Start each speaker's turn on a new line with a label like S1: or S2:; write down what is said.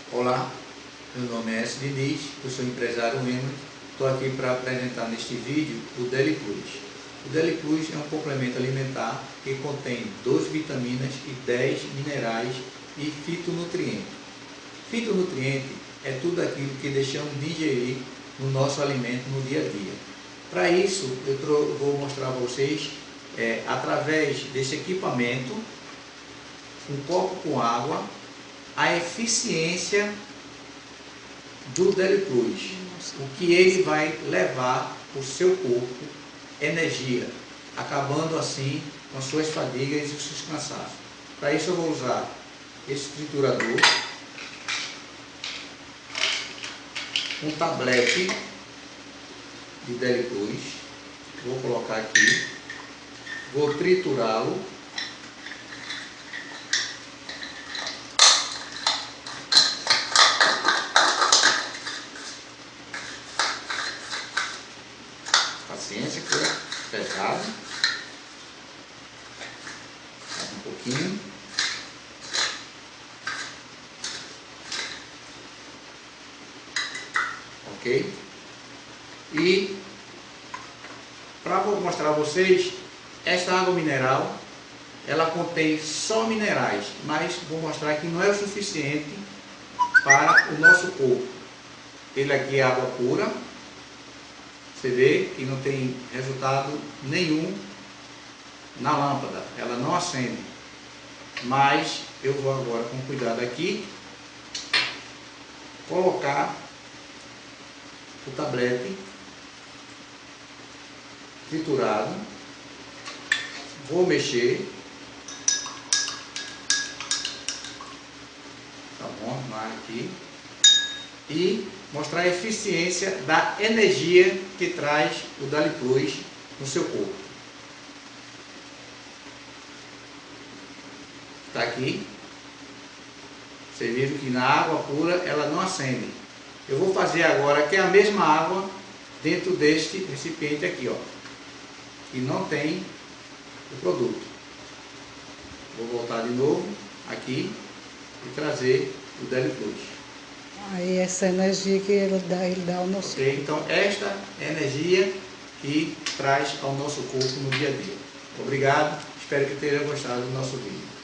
S1: Olá, meu nome é S. Diniz, eu sou empresário Emo. Estou aqui para apresentar neste vídeo o Deli Plus. O Deli Plus é um complemento alimentar que contém 12 vitaminas e 10 minerais e fitonutrientes. Fitonutriente é tudo aquilo que deixamos de ingerir no nosso alimento no dia a dia. Para isso, eu vou mostrar para vocês, através desse equipamento, um copo com água, a eficiência do Deli Plus, o que ele vai levar para o seu corpo, energia, acabando assim com as suas fadigas e os seus cansaços. Para isso eu vou usar esse triturador, um tablete de Deli Plus, vou colocar aqui, vou triturá-lo. Paciência, que é pesado. Um pouquinho. Ok? E para mostrar a vocês, esta água mineral, ela contém só minerais, mas vou mostrar que não é o suficiente para o nosso corpo. Ele aqui é água pura. Você vê que não tem resultado nenhum na lâmpada, ela não acende. Mas eu vou agora com cuidado aqui colocar o tablete triturado, vou mexer, tá bom, na área aqui, e mostrar a eficiência da energia que traz o Deli Plus no seu corpo. Está aqui. Vocês viram que na água pura ela não acende. Eu vou fazer agora que é a mesma água dentro deste recipiente aqui, ó, que não tem o produto. Vou voltar de novo aqui e trazer o Deli Plus.
S2: Aí essa energia que ele dá ao nosso corpo.
S1: Então esta energia que traz ao nosso corpo no dia a dia. Obrigado, espero que tenha gostado do nosso vídeo.